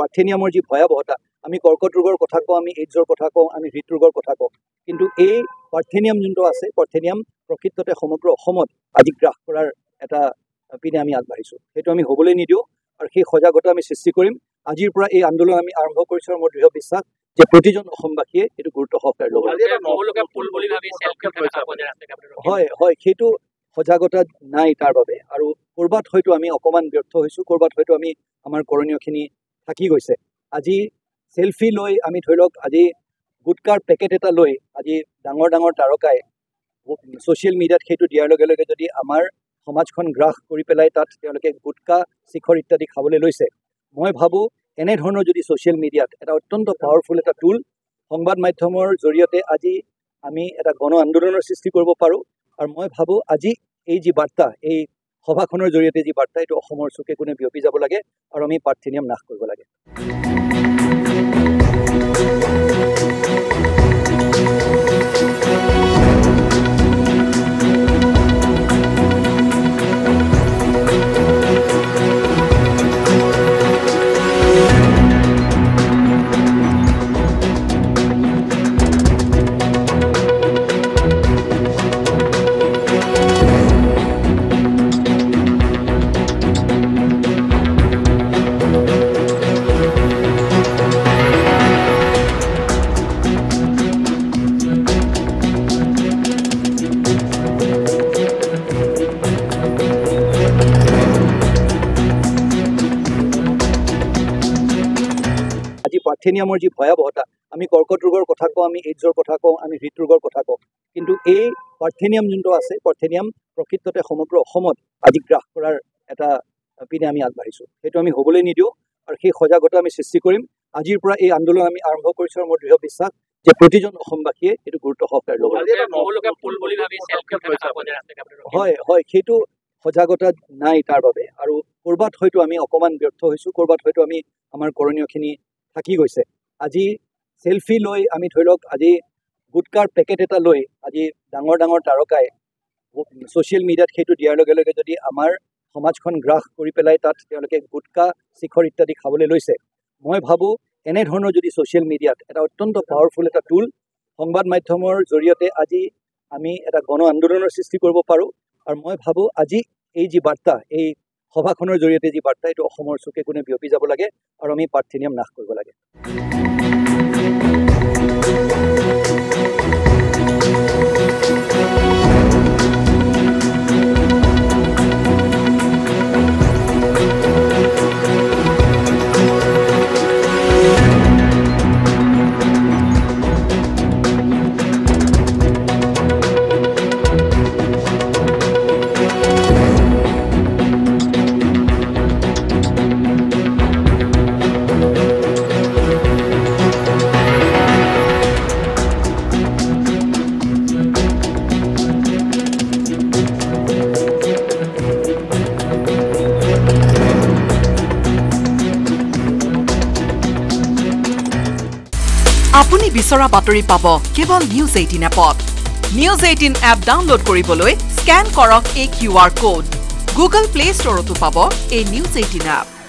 পাৰ্থেনিয়ামৰ যি ভয়াৱহতা আমি কৰ্কট ৰোগৰ কথা কওঁ আমি এইডছৰ কথা কওঁ আমি হৃদৰোগৰ কথা কওঁ কিন্তু এই পাৰ্থেনিয়াম যোনটো আছে পাৰ্থেনিয়াম প্ৰকৃততে সমগ্ৰ অসমত আজি গ্ৰাস কৰাৰ এটা পিনে আমি আগবাঢ়িছোঁ সেইটো আমি হ'বলৈ নিদিওঁ আৰু সেই সজাগতা আমি সৃষ্টি কৰিম আজিৰ পৰা এই আন্দোলন আমি আৰম্ভ কৰিছোঁ আৰু মোৰ দৃঢ় বিশ্বাস যে প্ৰতিজন অসমবাসীয়ে এইটো গুৰুত্ব সহকাৰে ল'ব হয় হয় সেইটো সজাগতা নাই তাৰ বাবে আৰু ক'ৰবাত হয়তো আমি অকণমান ব্যৰ্থ হৈছোঁ ক'ৰবাত হয়তো আমি আমাৰ কৰণীয়খিনি থাকি গৈছে আজি চেলফি লৈ আমি ধৰি লওক আজি গুটকাৰ পেকেট এটা লৈ আজি ডাঙৰ ডাঙৰ তাৰকাই ছ'চিয়েল মিডিয়াত সেইটো দিয়াৰ লগে লগে যদি আমাৰ সমাজখন গ্ৰাস কৰি পেলাই তাত তেওঁলোকে গুটকা শিখৰ ইত্যাদি খাবলৈ লৈছে মই ভাবোঁ এনেধৰণৰ যদি ছ'চিয়েল মিডিয়াত এটা অত্যন্ত পাৱাৰফুল এটা টুল সংবাদ মাধ্যমৰ জৰিয়তে আজি আমি এটা গণ আন্দোলনৰ সৃষ্টি কৰিব পাৰোঁ আৰু মই ভাবোঁ আজি এই যি বাৰ্তা এই সভাখনৰ জৰিয়তে যি বাৰ্তা এইটো অসমৰ চুকে কোণে বিয়পি যাব লাগে আৰু আমি পাৰ্থেনিয়াম নাশ কৰিব লাগে পাৰ্থেনিয়ামৰ যি ভয়াৱহতা আমি কৰ্কট ৰোগৰ কথা কওঁ আমি এইডছৰ কথা কওঁ আমি হৃদৰোগৰ কথা কওঁ কিন্তু এই পাৰ্থেনিয়াম যোনটো আছে পাৰ্থেনিয়াম প্ৰকৃততে সমগ্ৰ অসমত আজি গ্ৰাস কৰাৰ এটা পিনে আমি আগবাঢ়িছোঁ সেইটো আমি হ'বলৈ নিদিওঁ আৰু সেই সজাগতা আমি সৃষ্টি কৰিম আজিৰ পৰা এই আন্দোলন আমি আৰম্ভ কৰিছোঁ আৰু মোৰ দৃঢ় বিশ্বাস যে প্ৰতিজন অসমবাসীয়ে এইটো গুৰুত্ব সহকাৰে ল'ব হয় হয় সেইটো সজাগতা নাই তাৰ বাবে আৰু ক'ৰবাত হয়তো আমি অকণমান ব্যৰ্থ হৈছোঁ ক'ৰবাত হয়তো আমি আমাৰ কৰণীয়খিনি থাকি গৈছে আজি চেলফি লৈ আমি ধৰি লওক আজি গুটকাৰ পেকেট এটা লৈ আজি ডাঙৰ ডাঙৰ তাৰকাই ছ'চিয়েল মিডিয়াত সেইটো দিয়াৰ লগে লগে যদি আমাৰ সমাজখন গ্ৰাস কৰি পেলাই তাত তেওঁলোকে গুটকা শিখৰ ইত্যাদি খাবলৈ লৈছে মই ভাবোঁ এনেধৰণৰ যদি ছ'চিয়েল মিডিয়াত এটা অত্যন্ত পাৱাৰফুল এটা টুল সংবাদ মাধ্যমৰ জৰিয়তে আজি আমি এটা গণ আন্দোলনৰ সৃষ্টি কৰিব পাৰোঁ আৰু মই ভাবোঁ আজি এই যি বাৰ্তা এই সভাখনৰ জৰিয়তে যি বাৰ্তা এইটো অসমৰ চুকে কোণে বিয়পি যাব লাগে আৰু আমি পাৰ্থেনিয়াম নাশ কৰিব লাগে আপুনি বিচৰা বাতৰি পাব কেৱল নিউজ 18 এপত নিউজ 18 এপ ডাউনলোড কৰিবলৈ স্ক্যান কৰক এই QR কোড গুগল প্লে ষ্টৰতো পাব এই নিউজ 18 এপ